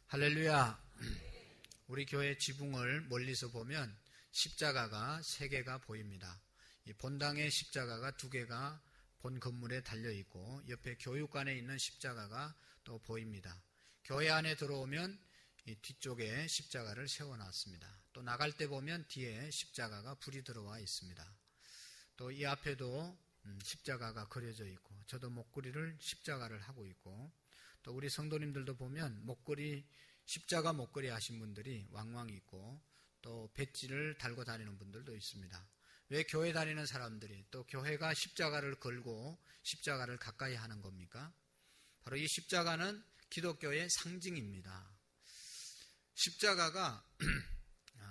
할렐루야. 우리 교회 지붕을 멀리서 보면 십자가가 3개가 보입니다. 이 본당의 십자가가 2개가 본 건물에 달려있고 옆에 교육관에 있는 십자가가 또 보입니다. 교회 안에 들어오면 이 뒤쪽에 십자가를 세워놨습니다. 또 나갈 때 보면 뒤에 십자가가 불이 들어와 있습니다. 또 이 앞에도 십자가가 그려져 있고 저도 목걸이를 십자가를 하고 있고 또 우리 성도님들도 보면 십자가 목걸이 하신 분들이 왕왕 있고 또 배지를 달고 다니는 분들도 있습니다. 왜 교회 다니는 사람들이 또 교회가 십자가를 걸고 십자가를 가까이 하는 겁니까? 바로 이 십자가는 기독교의 상징입니다. 십자가가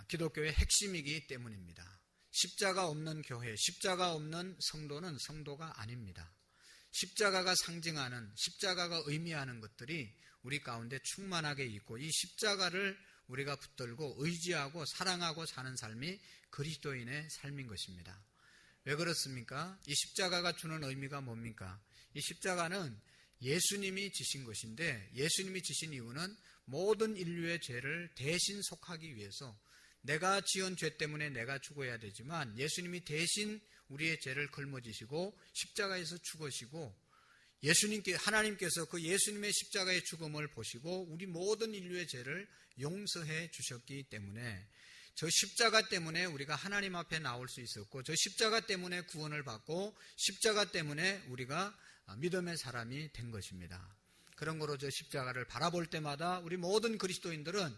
기독교의 핵심이기 때문입니다. 십자가 없는 교회, 십자가 없는 성도는 성도가 아닙니다. 십자가가 상징하는, 십자가가 의미하는 것들이 우리 가운데 충만하게 있고 이 십자가를 우리가 붙들고 의지하고 사랑하고 사는 삶이 그리스도인의 삶인 것입니다. 왜 그렇습니까? 이 십자가가 주는 의미가 뭡니까? 이 십자가는 예수님이 지신 것인데 예수님이 지신 이유는 모든 인류의 죄를 대신 속하기 위해서 내가 지은 죄 때문에 내가 죽어야 되지만 예수님이 대신 우리의 죄를 걸머지시고 십자가에서 죽으시고 하나님께서 그 예수님의 십자가의 죽음을 보시고 우리 모든 인류의 죄를 용서해 주셨기 때문에 저 십자가 때문에 우리가 하나님 앞에 나올 수 있었고 저 십자가 때문에 구원을 받고 십자가 때문에 우리가 믿음의 사람이 된 것입니다. 그런 거로 저 십자가를 바라볼 때마다 우리 모든 그리스도인들은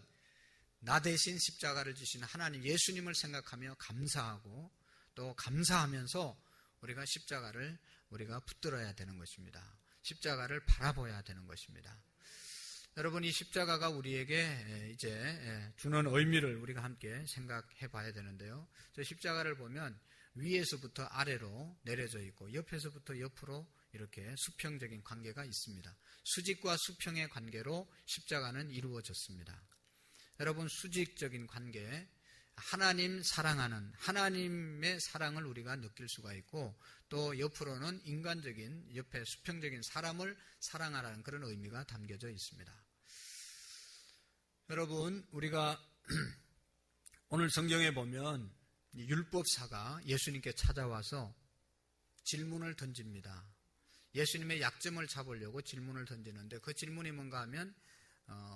나 대신 십자가를 지신 하나님 예수님을 생각하며 감사하고 또 감사하면서 우리가 십자가를 우리가 붙들어야 되는 것입니다. 십자가를 바라봐야 되는 것입니다. 여러분, 이 십자가가 우리에게 이제 주는 의미를 우리가 함께 생각해 봐야 되는데요. 저 십자가를 보면 위에서부터 아래로 내려져 있고 옆에서부터 옆으로 이렇게 수평적인 관계가 있습니다. 수직과 수평의 관계로 십자가는 이루어졌습니다. 여러분, 수직적인 관계, 하나님 사랑하는 하나님의 사랑을 우리가 느낄 수가 있고 또 옆으로는 인간적인 옆에 수평적인 사람을 사랑하라는 그런 의미가 담겨져 있습니다. 여러분, 우리가 오늘 성경에 보면 율법사가 예수님께 찾아와서 질문을 던집니다. 예수님의 약점을 잡으려고 질문을 던지는데 그 질문이 뭔가 하면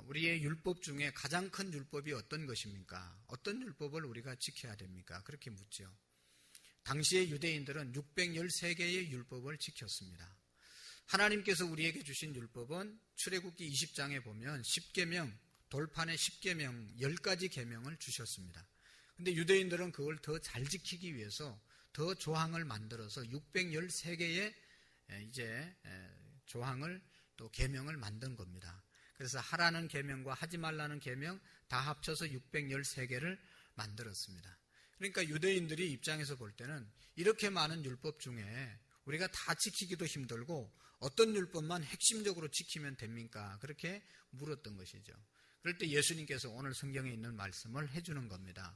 우리의 율법 중에 가장 큰 율법이 어떤 것입니까? 어떤 율법을 우리가 지켜야 됩니까? 그렇게 묻죠. 당시의 유대인들은 613개의 율법을 지켰습니다. 하나님께서 우리에게 주신 율법은 출애굽기 20장에 보면 10계명, 돌판에 10계명, 10가지 계명을 주셨습니다. 근데 유대인들은 그걸 더 잘 지키기 위해서 더 조항을 만들어서 613개의 이제 조항을 또 계명을 만든 겁니다. 그래서 하라는 계명과 하지 말라는 계명 다 합쳐서 613개를 만들었습니다. 그러니까 유대인들이 입장에서 볼 때는 이렇게 많은 율법 중에 우리가 다 지키기도 힘들고 어떤 율법만 핵심적으로 지키면 됩니까? 그렇게 물었던 것이죠. 그럴 때 예수님께서 오늘 성경에 있는 말씀을 해주는 겁니다.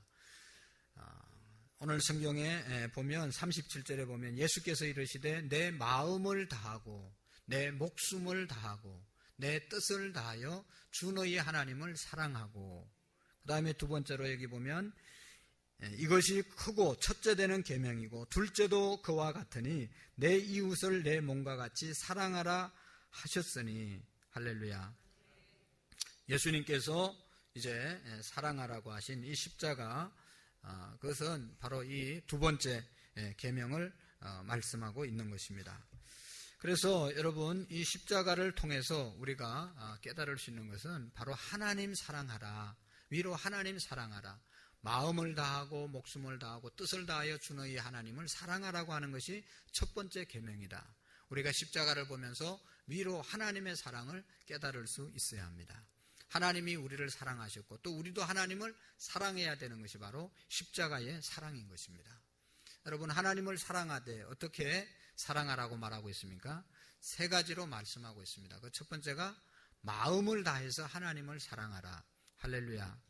오늘 성경에 보면 37절에 보면 예수께서 이르시되 내 마음을 다하고 내 목숨을 다하고 내 뜻을 다하여 주 너희 하나님을 사랑하고 그 다음에 두 번째로 여기 보면 이것이 크고 첫째 되는 계명이고 둘째도 그와 같으니 내 이웃을 내 몸과 같이 사랑하라 하셨으니 할렐루야. 예수님께서 이제 사랑하라고 하신 이 십자가 그것은 바로 이 두 번째 계명을 말씀하고 있는 것입니다. 그래서 여러분 이 십자가를 통해서 우리가 깨달을 수 있는 것은 바로 하나님 사랑하라, 위로 하나님 사랑하라, 마음을 다하고 목숨을 다하고 뜻을 다하여 주 너희 하나님을 사랑하라고 하는 것이 첫 번째 계명이다. 우리가 십자가를 보면서 위로 하나님의 사랑을 깨달을 수 있어야 합니다. 하나님이 우리를 사랑하셨고 또 우리도 하나님을 사랑해야 되는 것이 바로 십자가의 사랑인 것입니다. 여러분, 하나님을 사랑하되 어떻게 사랑하라고 말하고 있습니까? 3가지로 말씀하고 있습니다. 그 첫 번째가 마음을 다해서 하나님을 사랑하라. 할렐루야.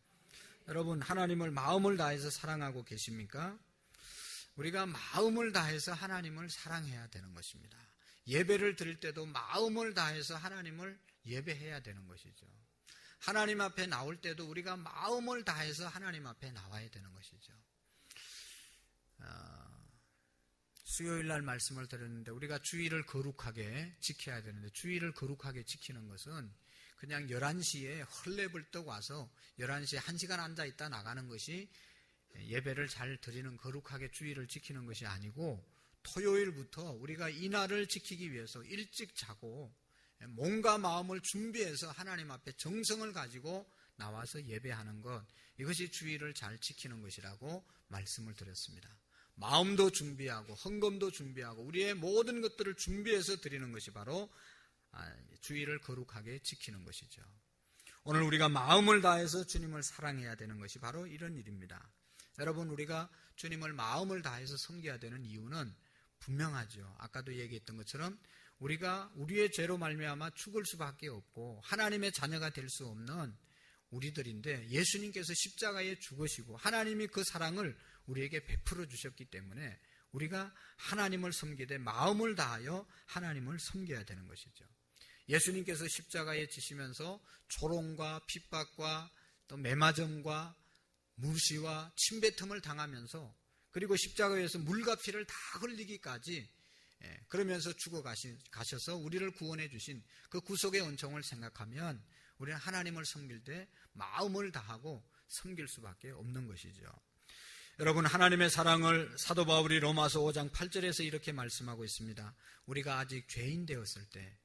여러분, 하나님을 마음을 다해서 사랑하고 계십니까? 우리가 마음을 다해서 하나님을 사랑해야 되는 것입니다. 예배를 드릴 때도 마음을 다해서 하나님을 예배해야 되는 것이죠. 하나님 앞에 나올 때도 우리가 마음을 다해서 하나님 앞에 나와야 되는 것이죠. 수요일 날 말씀을 드렸는데 우리가 주일을 거룩하게 지켜야 되는데, 주일을 거룩하게 지키는 것은 그냥 11시에 헐레벌떡 와서 11시에 1시간 앉아있다 나가는 것이 예배를 잘 드리는 거룩하게 주일을 지키는 것이 아니고, 토요일부터 우리가 이날을 지키기 위해서 일찍 자고 몸과 마음을 준비해서 하나님 앞에 정성을 가지고 나와서 예배하는 것, 이것이 주일을 잘 지키는 것이라고 말씀을 드렸습니다. 마음도 준비하고 헌금도 준비하고 우리의 모든 것들을 준비해서 드리는 것이 바로 주일을 거룩하게 지키는 것이죠. 오늘 우리가 마음을 다해서 주님을 사랑해야 되는 것이 바로 이런 일입니다. 여러분, 우리가 주님을 마음을 다해서 섬겨야 되는 이유는 분명하죠. 아까도 얘기했던 것처럼 우리가 우리의 죄로 말미암아 죽을 수밖에 없고 하나님의 자녀가 될 수 없는 우리들인데, 예수님께서 십자가에 죽으시고 하나님이 그 사랑을 우리에게 베풀어 주셨기 때문에 우리가 하나님을 섬기되 마음을 다하여 하나님을 섬겨야 되는 것이죠. 예수님께서 십자가에 지시면서 조롱과 핍박과 또 매맞음과 무시와 침뱉음을 당하면서, 그리고 십자가에서 물과 피를 다 흘리기까지 그러면서 죽어 가셔서 우리를 구원해 주신 그 구속의 은총을 생각하면 우리는 하나님을 섬길 때 마음을 다하고 섬길 수밖에 없는 것이죠. 여러분, 하나님의 사랑을 사도 바울이 로마서 5장 8절에서 이렇게 말씀하고 있습니다. 우리가 아직 죄인 되었을 때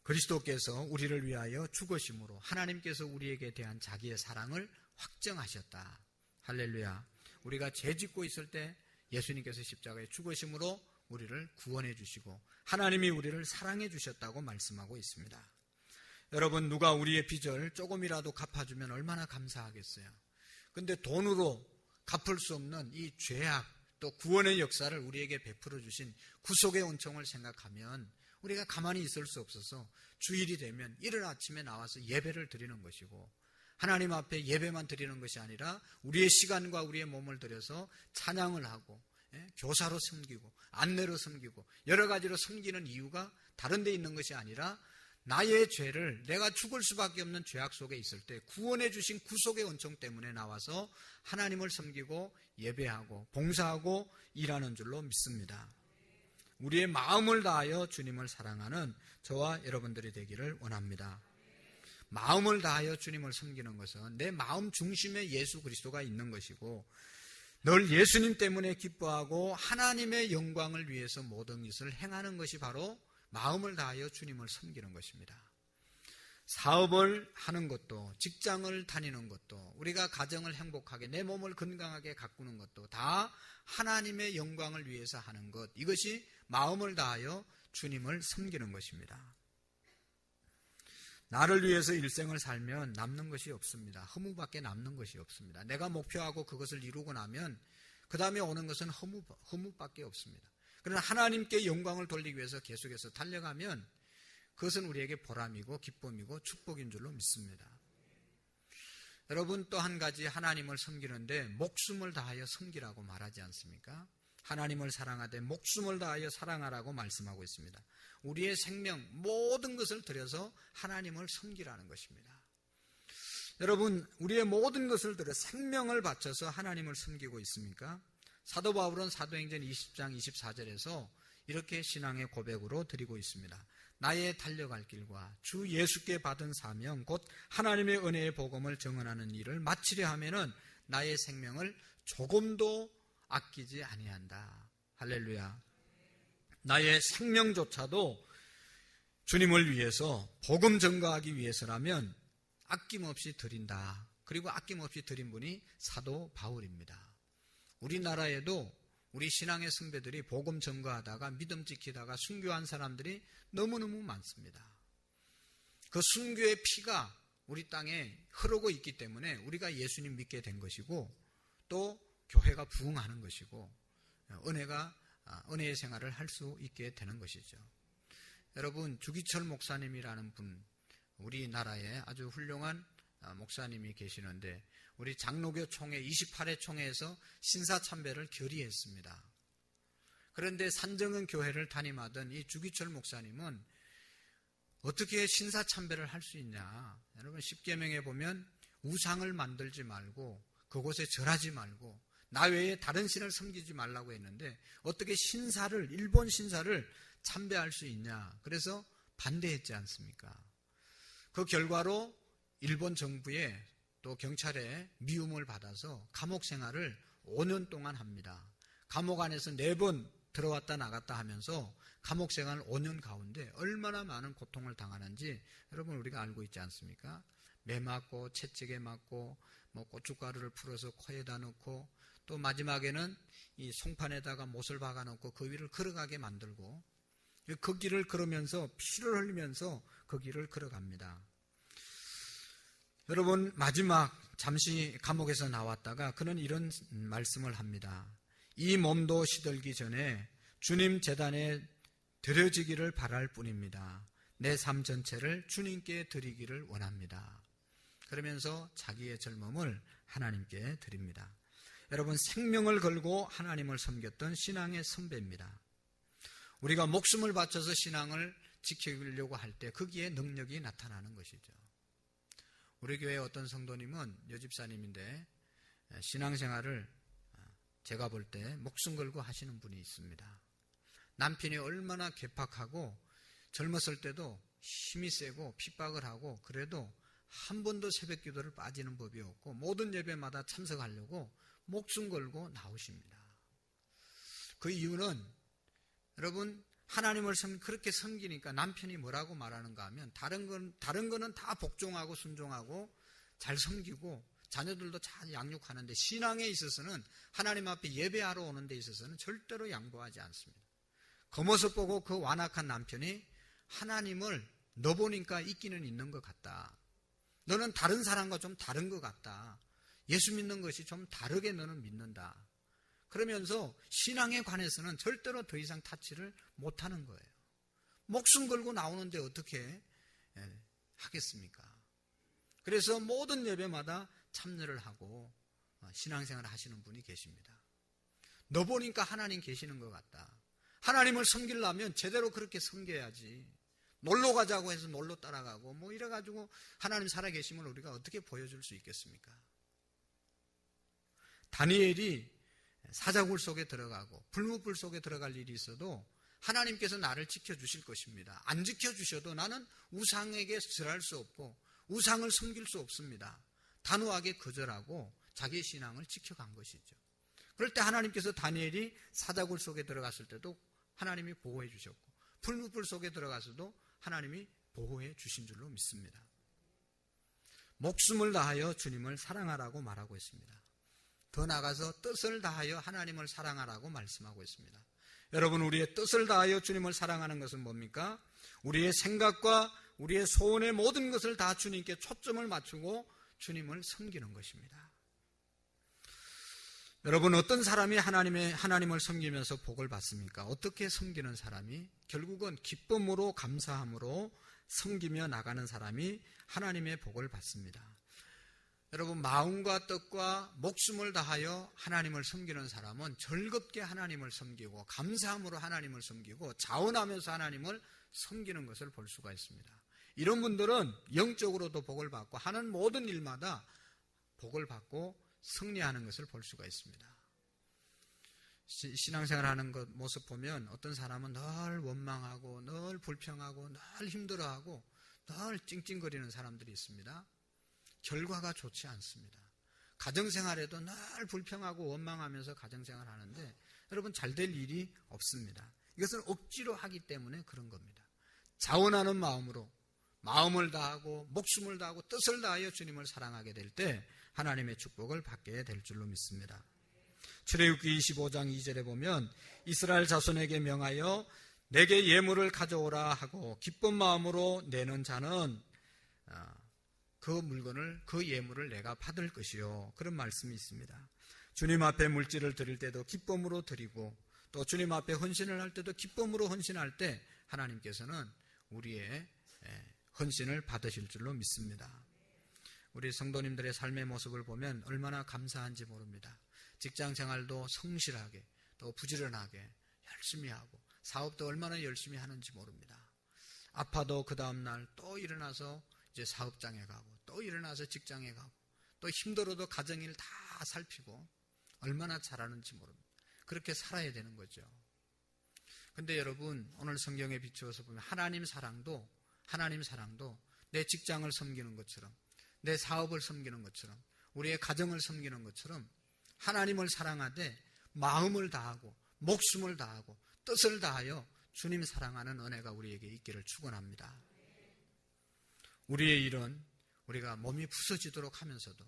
그리스도께서 우리를 위하여 죽으심으로 하나님께서 우리에게 대한 자기의 사랑을 확정하셨다. 할렐루야. 우리가 죄 짓고 있을 때 예수님께서 십자가에 죽으심으로 우리를 구원해 주시고 하나님이 우리를 사랑해 주셨다고 말씀하고 있습니다. 여러분, 누가 우리의 빚을 조금이라도 갚아주면 얼마나 감사하겠어요. 근데 돈으로 갚을 수 없는 이 죄악 또 구원의 역사를 우리에게 베풀어 주신 구속의 은총을 생각하면 우리가 가만히 있을 수 없어서 주일이 되면 이른 아침에 나와서 예배를 드리는 것이고, 하나님 앞에 예배만 드리는 것이 아니라 우리의 시간과 우리의 몸을 들여서 찬양을 하고 교사로 섬기고 안내로 섬기고 여러 가지로 섬기는 이유가 다른 데 있는 것이 아니라, 나의 죄를, 내가 죽을 수밖에 없는 죄악 속에 있을 때 구원해 주신 구속의 은총 때문에 나와서 하나님을 섬기고 예배하고 봉사하고 일하는 줄로 믿습니다. 우리의 마음을 다하여 주님을 사랑하는 저와 여러분들이 되기를 원합니다. 마음을 다하여 주님을 섬기는 것은 내 마음 중심에 예수 그리스도가 있는 것이고, 늘 예수님 때문에 기뻐하고 하나님의 영광을 위해서 모든 것을 행하는 것이 바로 마음을 다하여 주님을 섬기는 것입니다. 사업을 하는 것도, 직장을 다니는 것도, 우리가 가정을 행복하게, 내 몸을 건강하게 가꾸는 것도 다 하나님의 영광을 위해서 하는 것, 이것이 마음을 다하여 주님을 섬기는 것입니다. 나를 위해서 일생을 살면 남는 것이 없습니다. 허무밖에 남는 것이 없습니다. 내가 목표하고 그것을 이루고 나면 그 다음에 오는 것은 허무밖에 없습니다. 그러나 하나님께 영광을 돌리기 위해서 계속해서 달려가면 그것은 우리에게 보람이고 기쁨이고 축복인 줄로 믿습니다. 여러분, 또 한 가지 하나님을 섬기는데 목숨을 다하여 섬기라고 말하지 않습니까? 하나님을 사랑하되 목숨을 다하여 사랑하라고 말씀하고 있습니다. 우리의 생명, 모든 것을 들여서 하나님을 섬기라는 것입니다. 여러분, 우리의 모든 것을 들여 생명을 바쳐서 하나님을 섬기고 있습니까? 사도 바울은 사도행전 20장 24절에서 이렇게 신앙의 고백으로 드리고 있습니다. 나의 달려갈 길과 주 예수께 받은 사명 곧 하나님의 은혜의 복음을 증언하는 일을 마치려 하면은 나의 생명을 조금도 아끼지 아니한다. 할렐루야. 나의 생명조차도 주님을 위해서 복음 전가하기 위해서라면 아낌없이 드린다. 그리고 아낌없이 드린 분이 사도 바울입니다. 우리나라에도 우리 신앙의 선배들이 복음 전가하다가 믿음 지키다가 순교한 사람들이 너무너무 많습니다. 그 순교의 피가 우리 땅에 흐르고 있기 때문에 우리가 예수님 믿게 된 것이고, 또 교회가 부흥하는 것이고, 은혜의 생활을 할 수 있게 되는 것이죠. 여러분, 주기철 목사님이라는 분, 우리나라에 아주 훌륭한 목사님이 계시는데, 우리 장로교 총회 28회 총회에서 신사참배를 결의했습니다. 그런데 산정은 교회를 담임하던 이 주기철 목사님은 어떻게 신사참배를 할 수 있냐? 여러분, 십계명에 보면 우상을 만들지 말고 그곳에 절하지 말고 나 외에 다른 신을 섬기지 말라고 했는데 어떻게 일본 신사를 참배할 수 있냐? 그래서 반대했지 않습니까? 그 결과로 일본 정부에 또 경찰에 미움을 받아서 감옥 생활을 5년 동안 합니다. 감옥 안에서 4번 들어왔다 나갔다 하면서 감옥 생활 5년 가운데 얼마나 많은 고통을 당하는지 여러분 우리가 알고 있지 않습니까? 매 맞고 채찍에 맞고 고춧가루를 풀어서 코에다 넣고 또 마지막에는 이 송판에다가 못을 박아 넣고 그 위를 걸어가게 만들고 그 길을 걸으면서 피를 흘리면서 그 길을 걸어갑니다. 여러분, 마지막 잠시 감옥에서 나왔다가 그는 이런 말씀을 합니다. 이 몸도 시들기 전에 주님 제단에 드려지기를 바랄 뿐입니다. 내 삶 전체를 주님께 드리기를 원합니다. 그러면서 자기의 젊음을 하나님께 드립니다. 여러분, 생명을 걸고 하나님을 섬겼던 신앙의 선배입니다. 우리가 목숨을 바쳐서 신앙을 지키려고 할 때 거기에 능력이 나타나는 것이죠. 우리 교회 어떤 성도님은 여집사님인데 신앙생활을 제가 볼 때 목숨 걸고 하시는 분이 있습니다. 남편이 얼마나 괴팍하고 젊었을 때도 힘이 세고 핍박을 하고 그래도 한 번도 새벽 기도를 빠지는 법이 없고 모든 예배마다 참석하려고 목숨 걸고 나오십니다. 그 이유는 여러분, 하나님을 그렇게 섬기니까 남편이 뭐라고 말하는가 하면 다른 거는 다 복종하고 순종하고 잘 섬기고 자녀들도 잘 양육하는데 신앙에 있어서는 하나님 앞에 예배하러 오는 데 있어서는 절대로 양보하지 않습니다. 그 모습 보고 그 완악한 남편이 하나님을 너 보니까 있기는 있는 것 같다. 너는 다른 사람과 좀 다른 것 같다. 예수 믿는 것이 좀 다르게 너는 믿는다. 그러면서 신앙에 관해서는 절대로 더 이상 타치를 못하는 거예요. 목숨 걸고 나오는데 어떻게 하겠습니까? 그래서 모든 예배마다 참여를 하고 신앙생활을 하시는 분이 계십니다. 너 보니까 하나님 계시는 것 같다. 하나님을 섬기려면 제대로 그렇게 섬겨야지. 놀러 가자고 해서 놀러 따라가고 이래가지고 하나님 살아계심을 우리가 어떻게 보여줄 수 있겠습니까? 다니엘이 사자굴 속에 들어가고 불무불 속에 들어갈 일이 있어도 하나님께서 나를 지켜주실 것입니다. 안 지켜주셔도 나는 우상에게 절할 수 없고 우상을 섬길 수 없습니다. 단호하게 거절하고 자기의 신앙을 지켜간 것이죠. 그럴 때 하나님께서 다니엘이 사자굴 속에 들어갔을 때도 하나님이 보호해 주셨고 불무불 속에 들어가서도 하나님이 보호해 주신 줄로 믿습니다. 목숨을 다하여 주님을 사랑하라고 말하고 있습니다. 더 나아가서 뜻을 다하여 하나님을 사랑하라고 말씀하고 있습니다. 여러분, 우리의 뜻을 다하여 주님을 사랑하는 것은 뭡니까? 우리의 생각과 우리의 소원의 모든 것을 다 주님께 초점을 맞추고 주님을 섬기는 것입니다. 여러분, 어떤 사람이 하나님을 섬기면서 복을 받습니까? 어떻게 섬기는 사람이? 결국은 기쁨으로 감사함으로 섬기며 나가는 사람이 하나님의 복을 받습니다. 여러분, 마음과 뜻과 목숨을 다하여 하나님을 섬기는 사람은 즐겁게 하나님을 섬기고 감사함으로 하나님을 섬기고 자원하면서 하나님을 섬기는 것을 볼 수가 있습니다. 이런 분들은 영적으로도 복을 받고 하는 모든 일마다 복을 받고 승리하는 것을 볼 수가 있습니다. 신앙생활하는 것 모습 보면 어떤 사람은 늘 원망하고 늘 불평하고 늘 힘들어하고 늘 찡찡거리는 사람들이 있습니다. 결과가 좋지 않습니다. 가정생활에도 늘 불평하고 원망하면서 가정생활하는데 여러분, 잘 될 일이 없습니다. 이것은 억지로 하기 때문에 그런 겁니다. 자원하는 마음으로 마음을 다하고 목숨을 다하고 뜻을 다하여 주님을 사랑하게 될 때 하나님의 축복을 받게 될 줄로 믿습니다. 출애굽기 25장 2절에 보면 이스라엘 자손에게 명하여 내게 예물을 가져오라 하고 기쁜 마음으로 내는 자는 그 물건을, 그 예물을 내가 받을 것이요, 그런 말씀이 있습니다. 주님 앞에 물질을 드릴 때도 기쁨으로 드리고 또 주님 앞에 헌신을 할 때도 기쁨으로 헌신할 때 하나님께서는 우리의 헌신을 받으실 줄로 믿습니다. 우리 성도님들의 삶의 모습을 보면 얼마나 감사한지 모릅니다. 직장생활도 성실하게 또 부지런하게 열심히 하고 사업도 얼마나 열심히 하는지 모릅니다. 아파도 그 다음날 또 일어나서 이제 사업장에 가고 또 일어나서 직장에 가고 또 힘들어도 가정일 다 살피고 얼마나 잘하는지 모릅니다. 그렇게 살아야 되는 거죠. 근데 여러분, 오늘 성경에 비추어서 보면 하나님 사랑도 내 직장을 섬기는 것처럼, 내 사업을 섬기는 것처럼, 우리의 가정을 섬기는 것처럼 하나님을 사랑하되 마음을 다하고 목숨을 다하고 뜻을 다하여 주님 사랑하는 은혜가 우리에게 있기를 축원합니다. 우리의 일은 우리가 몸이 부서지도록 하면서도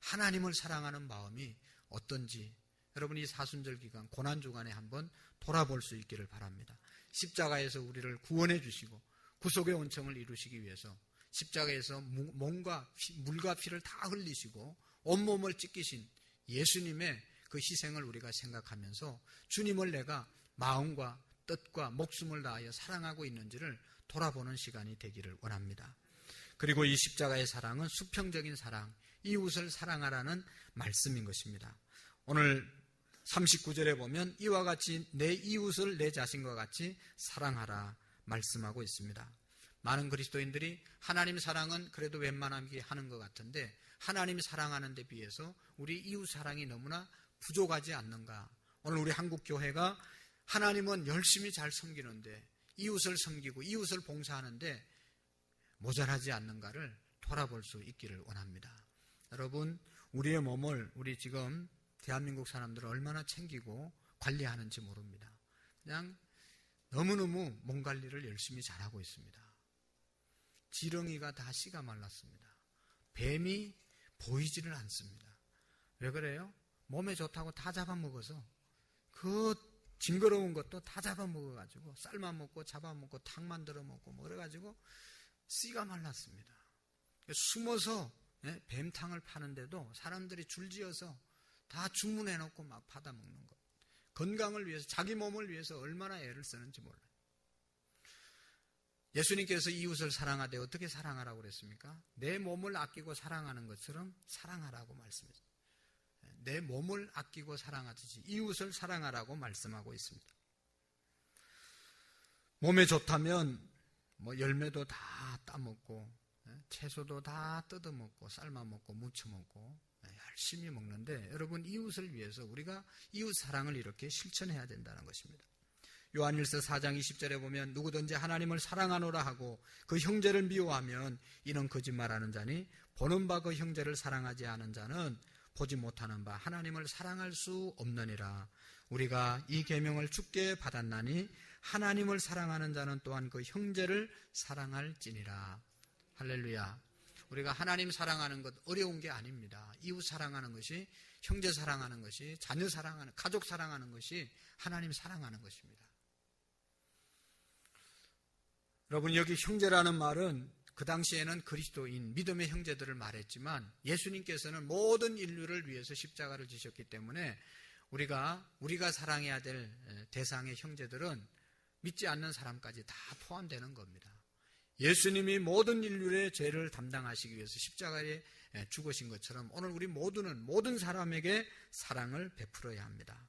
하나님을 사랑하는 마음이 어떤지 여러분 이 사순절 기간 고난주간에 한번 돌아볼 수 있기를 바랍니다. 십자가에서 우리를 구원해 주시고 구속의 온청을 이루시기 위해서 십자가에서 몸과 물과 피를 다 흘리시고 온몸을 찢기신 예수님의 그 희생을 우리가 생각하면서 주님을 내가 마음과 뜻과 목숨을 다하여 사랑하고 있는지를 돌아보는 시간이 되기를 원합니다. 그리고 이 십자가의 사랑은 수평적인 사랑, 이웃을 사랑하라는 말씀인 것입니다. 오늘 39절에 보면 이와 같이 내 이웃을 내 자신과 같이 사랑하라 말씀하고 있습니다. 많은 그리스도인들이 하나님 사랑은 그래도 웬만하게 하는 것 같은데 하나님 사랑하는 데 비해서 우리 이웃 사랑이 너무나 부족하지 않는가. 오늘 우리 한국교회가 하나님은 열심히 잘 섬기는데 이웃을 섬기고 이웃을 봉사하는데 모자라지 않는가를 돌아볼 수 있기를 원합니다. 여러분, 우리의 몸을 우리 지금 대한민국 사람들은 얼마나 챙기고 관리하는지 모릅니다. 그냥 너무너무 몸 관리를 열심히 잘하고 있습니다. 지렁이가 다 씨가 말랐습니다. 뱀이 보이지를 않습니다. 왜 그래요? 몸에 좋다고 다 잡아먹어서 그 징그러운 것도 다 잡아먹어가지고 삶아 먹고 잡아먹고 탕 만들어 먹고 뭐 그래가지고 씨가 말랐습니다. 숨어서 뱀탕을 파는데도 사람들이 줄지어서 다 주문해놓고 막 받아먹는 것. 건강을 위해서 자기 몸을 위해서 얼마나 애를 쓰는지 몰라요. 예수님께서 이웃을 사랑하되 어떻게 사랑하라고 그랬습니까? 내 몸을 아끼고 사랑하는 것처럼 사랑하라고 말씀했습니다. 내 몸을 아끼고 사랑하듯이 이웃을 사랑하라고 말씀하고 있습니다. 몸에 좋다면 뭐 열매도 다 따먹고 채소도 다 뜯어먹고 삶아먹고 무쳐먹고 열심히 먹는데 여러분 이웃을 위해서 우리가 이웃 사랑을 이렇게 실천해야 된다는 것입니다. 요한일서 4장 20절에 보면 누구든지 하나님을 사랑하노라 하고 그 형제를 미워하면 이는 거짓말하는 자니 보는 바 그 형제를 사랑하지 않은 자는 보지 못하는 바 하나님을 사랑할 수 없느니라. 우리가 이 계명을 주께 받았나니 하나님을 사랑하는 자는 또한 그 형제를 사랑할지니라. 할렐루야. 우리가 하나님 사랑하는 것 어려운 게 아닙니다. 이웃 사랑하는 것이, 형제 사랑하는 것이, 자녀 사랑하는, 가족 사랑하는 것이 하나님 사랑하는 것입니다. 여러분, 여기 형제라는 말은 그 당시에는 그리스도인, 믿음의 형제들을 말했지만 예수님께서는 모든 인류를 위해서 십자가를 지셨기 때문에 우리가 사랑해야 될 대상의 형제들은 믿지 않는 사람까지 다 포함되는 겁니다. 예수님이 모든 인류의 죄를 담당하시기 위해서 십자가에 죽으신 것처럼 오늘 우리 모든 사람에게 사랑을 베풀어야 합니다.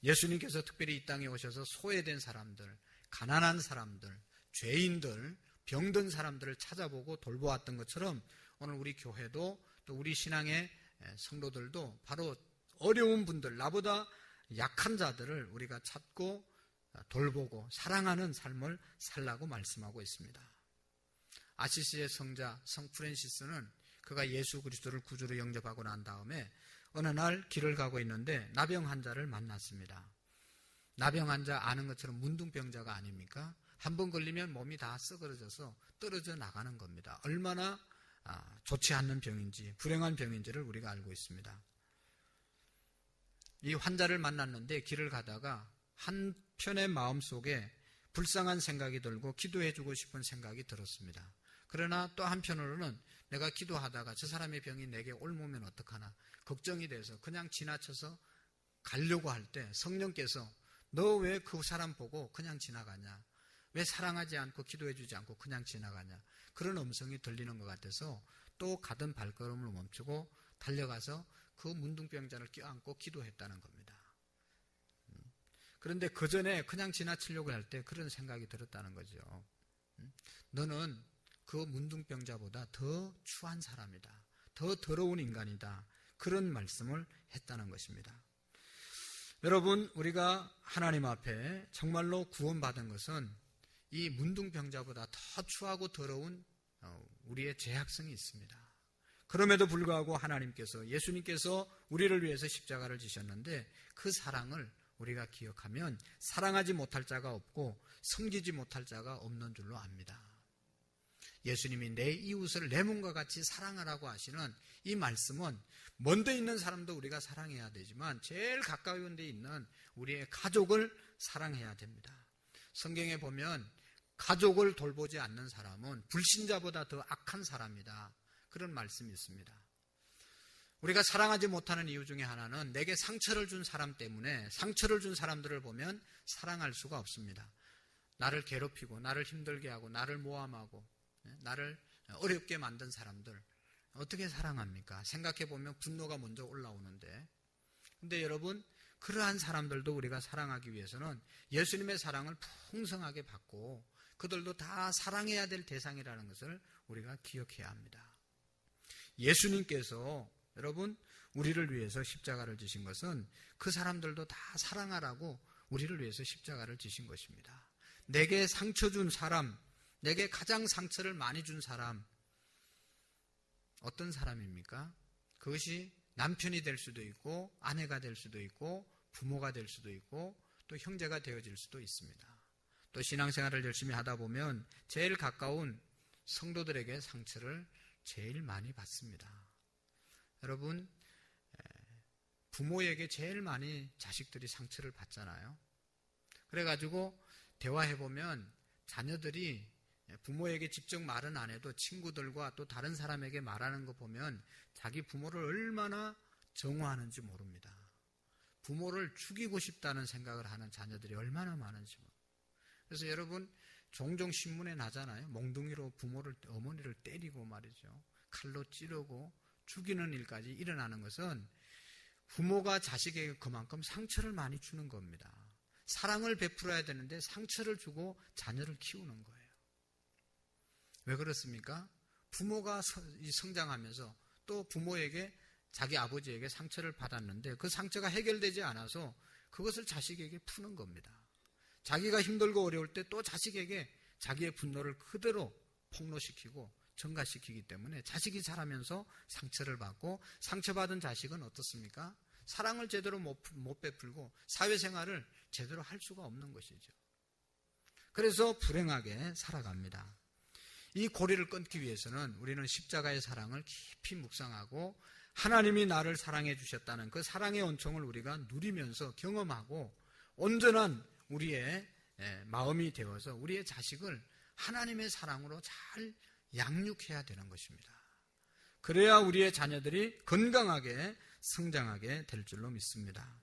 예수님께서 특별히 이 땅에 오셔서 소외된 사람들, 가난한 사람들, 죄인들, 병든 사람들을 찾아보고 돌보았던 것처럼 오늘 우리 교회도 또 우리 신앙의 성도들도 바로 어려운 분들, 나보다 약한 자들을 우리가 찾고 돌보고 사랑하는 삶을 살라고 말씀하고 있습니다. 아시시의 성자 성 프랜시스는 그가 예수 그리스도를 구주로 영접하고 난 다음에 어느 날 길을 가고 있는데 나병 환자를 만났습니다. 나병 환자 아는 것처럼 문둥병자가 아닙니까? 한 번 걸리면 몸이 다 썩어져서 떨어져 나가는 겁니다. 얼마나 좋지 않는 병인지, 불행한 병인지를 우리가 알고 있습니다. 이 환자를 만났는데 길을 가다가 한편의 마음속에 불쌍한 생각이 들고 기도해주고 싶은 생각이 들었습니다. 그러나 또 한편으로는 내가 기도하다가 저 사람의 병이 내게 옮으면 어떡하나 걱정이 돼서 그냥 지나쳐서 가려고 할 때 성령께서 너 왜 그 사람 보고 그냥 지나가냐? 왜 사랑하지 않고 기도해주지 않고 그냥 지나가냐? 그런 음성이 들리는 것 같아서 또 가던 발걸음을 멈추고 달려가서 그 문둥병자를 껴안고 기도했다는 겁니다. 그런데 그 전에 그냥 지나치려고 할 때 그런 생각이 들었다는 거죠. 너는 그 문둥병자보다 더 추한 사람이다. 더 더러운 인간이다. 그런 말씀을 했다는 것입니다. 여러분, 우리가 하나님 앞에 정말로 구원받은 것은 이 문둥병자보다 더 추하고 더러운 우리의 죄악성이 있습니다. 그럼에도 불구하고 하나님께서, 예수님께서 우리를 위해서 십자가를 지셨는데 그 사랑을 우리가 기억하면 사랑하지 못할 자가 없고 섬기지 못할 자가 없는 줄로 압니다. 예수님이 내 이웃을 내 몸과 같이 사랑하라고 하시는 이 말씀은 먼데 있는 사람도 우리가 사랑해야 되지만 제일 가까운 데 있는 우리의 가족을 사랑해야 됩니다. 성경에 보면 가족을 돌보지 않는 사람은 불신자보다 더 악한 사람이다. 그런 말씀이 있습니다. 우리가 사랑하지 못하는 이유 중에 하나는 내게 상처를 준 사람 때문에 상처를 준 사람들을 보면 사랑할 수가 없습니다. 나를 괴롭히고 나를 힘들게 하고 나를 모함하고 나를 어렵게 만든 사람들 어떻게 사랑합니까? 생각해보면 분노가 먼저 올라오는데, 근데 여러분, 그러한 사람들도 우리가 사랑하기 위해서는 예수님의 사랑을 풍성하게 받고 그들도 다 사랑해야 될 대상이라는 것을 우리가 기억해야 합니다. 예수님께서 여러분 우리를 위해서 십자가를 지신 것은 그 사람들도 다 사랑하라고 우리를 위해서 십자가를 지신 것입니다. 내게 상처 준 사람, 내게 가장 상처를 많이 준 사람, 어떤 사람입니까? 그것이 남편이 될 수도 있고 아내가 될 수도 있고 부모가 될 수도 있고 또 형제가 되어질 수도 있습니다. 또 신앙생활을 열심히 하다 보면 제일 가까운 성도들에게 상처를 제일 많이 받습니다. 여러분, 부모에게 제일 많이 자식들이 상처를 받잖아요. 그래가지고 대화해보면 자녀들이 부모에게 직접 말은 안 해도 친구들과 또 다른 사람에게 말하는 거 보면 자기 부모를 얼마나 정오하는지 모릅니다. 부모를 죽이고 싶다는 생각을 하는 자녀들이 얼마나 많은지 모릅니다. 그래서 여러분, 종종 신문에 나잖아요. 몽둥이로 부모를, 어머니를 때리고 말이죠. 칼로 찌르고 죽이는 일까지 일어나는 것은 부모가 자식에게 그만큼 상처를 많이 주는 겁니다. 사랑을 베풀어야 되는데 상처를 주고 자녀를 키우는 거예요. 왜 그렇습니까? 부모가 성장하면서 또 부모에게, 자기 아버지에게 상처를 받았는데 그 상처가 해결되지 않아서 그것을 자식에게 푸는 겁니다. 자기가 힘들고 어려울 때 또 자식에게 자기의 분노를 그대로 폭로시키고 전가시키기 때문에 자식이 자라면서 상처를 받고, 상처받은 자식은 어떻습니까? 사랑을 제대로 못 베풀고 사회생활을 제대로 할 수가 없는 것이죠. 그래서 불행하게 살아갑니다. 이 고리를 끊기 위해서는 우리는 십자가의 사랑을 깊이 묵상하고 하나님이 나를 사랑해 주셨다는 그 사랑의 은총을 우리가 누리면서 경험하고 온전한 우리의 마음이 되어서 우리의 자식을 하나님의 사랑으로 잘 양육해야 되는 것입니다. 그래야 우리의 자녀들이 건강하게 성장하게 될 줄로 믿습니다.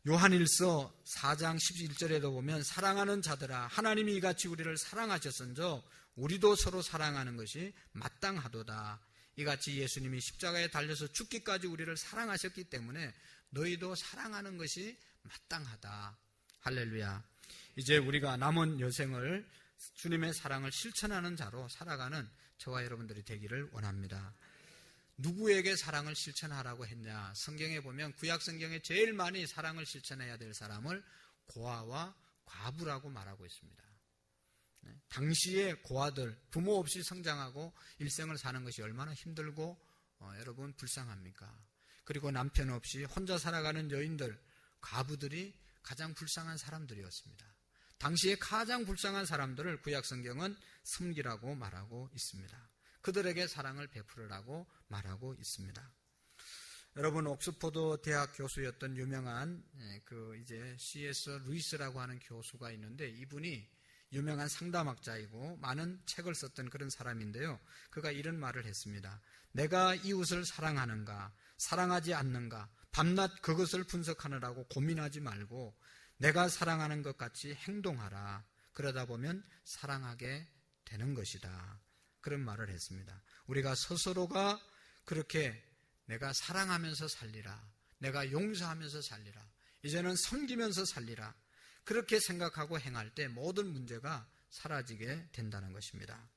요한일서 4장 11절에도 보면 사랑하는 자들아 하나님이 이같이 우리를 사랑하셨은저 우리도 서로 사랑하는 것이 마땅하도다. 이같이 예수님이 십자가에 달려서 죽기까지 우리를 사랑하셨기 때문에 너희도 사랑하는 것이 마땅하다. 할렐루야. 이제 우리가 남은 여생을 주님의 사랑을 실천하는 자로 살아가는 저와 여러분들이 되기를 원합니다. 누구에게 사랑을 실천하라고 했냐? 성경에 보면 구약 성경에 제일 많이 사랑을 실천해야 될 사람을 고아와 과부라고 말하고 있습니다. 당시의 고아들, 부모 없이 성장하고 일생을 사는 것이 얼마나 힘들고 여러분 불쌍합니까? 그리고 남편 없이 혼자 살아가는 여인들, 과부들이 가장 불쌍한 사람들이었습니다. 당시에 가장 불쌍한 사람들을 구약 성경은 섬기라고 말하고 있습니다. 그들에게 사랑을 베풀으라고 말하고 있습니다. 여러분, 옥스퍼드 대학 교수였던 유명한 C.S. 루이스라고 하는 교수가 있는데 이분이 유명한 상담학자이고 많은 책을 썼던 그런 사람인데요. 그가 이런 말을 했습니다. 내가 이웃을 사랑하는가, 사랑하지 않는가, 밤낮 그것을 분석하느라고 고민하지 말고 내가 사랑하는 것 같이 행동하라. 그러다 보면 사랑하게 되는 것이다. 그런 말을 했습니다. 우리가 스스로가 그렇게 내가 사랑하면서 살리라, 내가 용서하면서 살리라, 이제는 섬기면서 살리라, 그렇게 생각하고 행할 때 모든 문제가 사라지게 된다는 것입니다.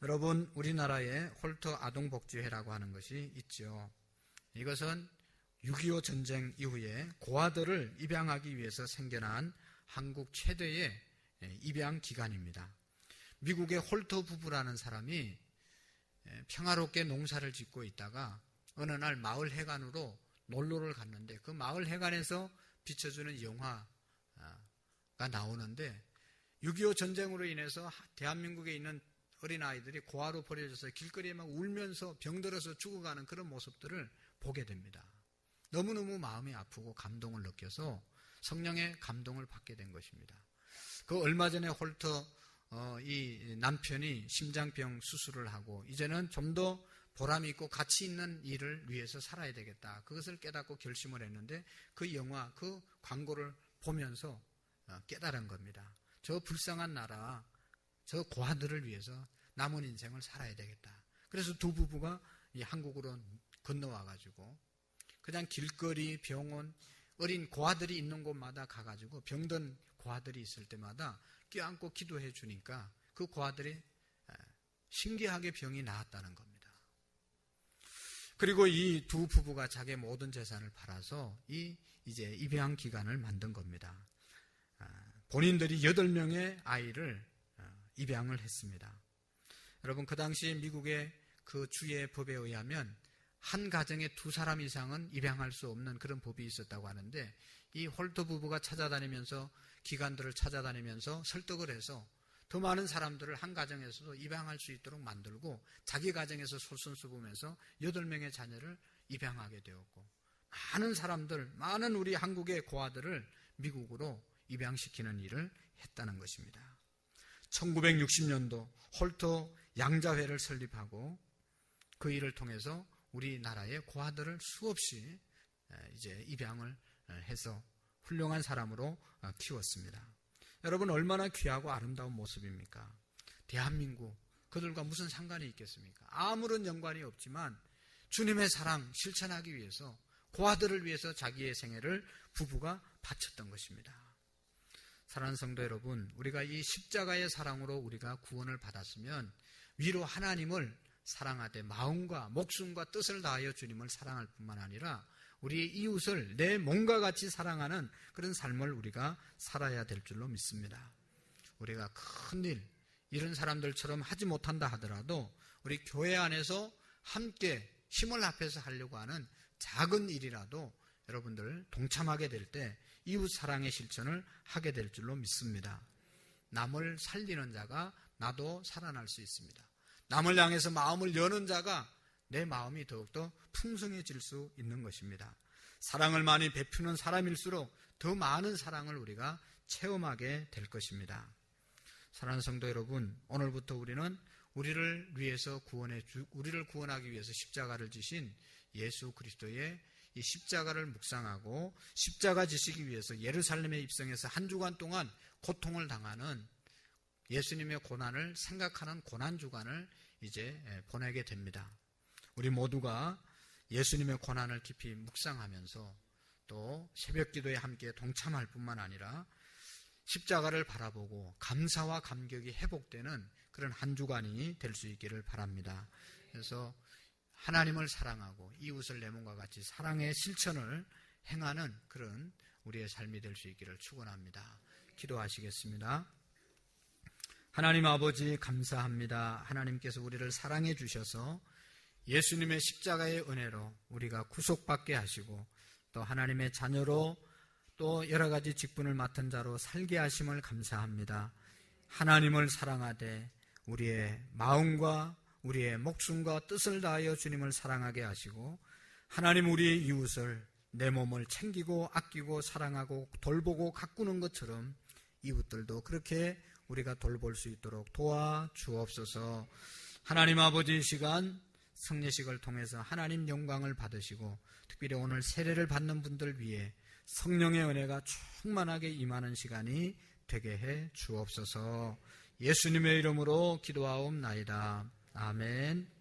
여러분, 우리나라에 홀터 아동복지회라고 하는 것이 있죠. 이것은 6.25 전쟁 이후에 고아들을 입양하기 위해서 생겨난 한국 최대의 입양기관입니다. 미국의 홀터 부부라는 사람이 평화롭게 농사를 짓고 있다가 어느 날 마을 해관으로 놀러를 갔는데 그 마을 해관에서 비춰주는 영화가 나오는데 6.25 전쟁으로 인해서 대한민국에 있는 어린아이들이 고아로 버려져서 길거리에 막 울면서 병들어서 죽어가는 그런 모습들을 보게 됩니다. 너무너무 마음이 아프고 감동을 느껴서 성령의 감동을 받게 된 것입니다. 그 얼마 전에 홀터 이 남편이 심장병 수술을 하고 이제는 좀 더 보람 있고 가치 있는 일을 위해서 살아야 되겠다. 그것을 깨닫고 결심을 했는데 그 영화, 그 광고를 보면서 깨달은 겁니다. 저 불쌍한 나라, 저 고아들을 위해서 남은 인생을 살아야 되겠다. 그래서 두 부부가 이 한국으로 건너와가지고 그냥 길거리, 병원, 어린 고아들이 있는 곳마다 가가지고 병든 고아들이 있을 때마다 껴안고 기도해 주니까 그 고아들이 신기하게 병이 나았다는 겁니다. 그리고 이 두 부부가 자기의 모든 재산을 팔아서 이제 입양 기관을 만든 겁니다. 본인들이 8명의 아이를 입양을 했습니다. 여러분, 그 당시 미국의 그 주의 법에 의하면 한 가정에 2사람 이상은 입양할 수 없는 그런 법이 있었다고 하는데 이 홀터 부부가 찾아다니면서 기관들을 찾아다니면서 설득을 해서 더 많은 사람들을 한 가정에서도 입양할 수 있도록 만들고 자기 가정에서 솔선수범해서 8명의 자녀를 입양하게 되었고 많은 사람들, 많은 우리 한국의 고아들을 미국으로 입양시키는 일을 했다는 것입니다. 1960년도 홀터 양자회를 설립하고 그 일을 통해서 우리나라의 고아들을 수없이 이제 입양을 해서 훌륭한 사람으로 키웠습니다. 여러분, 얼마나 귀하고 아름다운 모습입니까? 대한민국, 그들과 무슨 상관이 있겠습니까? 아무런 연관이 없지만 주님의 사랑 실천하기 위해서 고아들을 위해서 자기의 생애를 부부가 바쳤던 것입니다. 사랑하는 성도 여러분, 우리가 이 십자가의 사랑으로 우리가 구원을 받았으면 위로 하나님을 사랑하되 마음과 목숨과 뜻을 다하여 주님을 사랑할 뿐만 아니라 우리의 이웃을 내 몸과 같이 사랑하는 그런 삶을 우리가 살아야 될 줄로 믿습니다. 우리가 큰일, 이런 사람들처럼 하지 못한다 하더라도 우리 교회 안에서 함께 힘을 합해서 하려고 하는 작은 일이라도 여러분들 동참하게 될 때 이웃 사랑의 실천을 하게 될 줄로 믿습니다. 남을 살리는 자가 나도 살아날 수 있습니다. 남을 향해서 마음을 여는 자가 내 마음이 더욱더 풍성해질 수 있는 것입니다. 사랑을 많이 베푸는 사람일수록 더 많은 사랑을 우리가 체험하게 될 것입니다. 사랑하는 성도 여러분, 오늘부터 우리는 우리를 구원하기 위해서 십자가를 지신 예수 그리스도의 이 십자가를 묵상하고 십자가 지시기 위해서 예루살렘에 입성해서 한 주간 동안 고통을 당하는 예수님의 고난을 생각하는 고난주간을 이제 보내게 됩니다. 우리 모두가 예수님의 고난을 깊이 묵상하면서 또 새벽기도에 함께 동참할 뿐만 아니라 십자가를 바라보고 감사와 감격이 회복되는 그런 한 주간이 될 수 있기를 바랍니다. 그래서 하나님을 사랑하고 이웃을 내 몸과 같이 사랑의 실천을 행하는 그런 우리의 삶이 될 수 있기를 축원합니다. 기도하시겠습니다. 하나님 아버지 감사합니다. 하나님께서 우리를 사랑해 주셔서 예수님의 십자가의 은혜로 우리가 구속받게 하시고 또 하나님의 자녀로 또 여러 가지 직분을 맡은 자로 살게 하심을 감사합니다. 하나님을 사랑하되 우리의 마음과 우리의 목숨과 뜻을 다하여 주님을 사랑하게 하시고 하나님 우리의 이웃을 내 몸을 챙기고 아끼고 사랑하고 돌보고 가꾸는 것처럼 이웃들도 그렇게 우리가 돌볼 수 있도록 도와주옵소서. 하나님 아버지 이 시간 성례식을 통해서 하나님 영광을 받으시고 특별히 오늘 세례를 받는 분들 위해 성령의 은혜가 충만하게 임하는 시간이 되게 해 주옵소서. 예수님의 이름으로 기도하옵나이다. 아멘.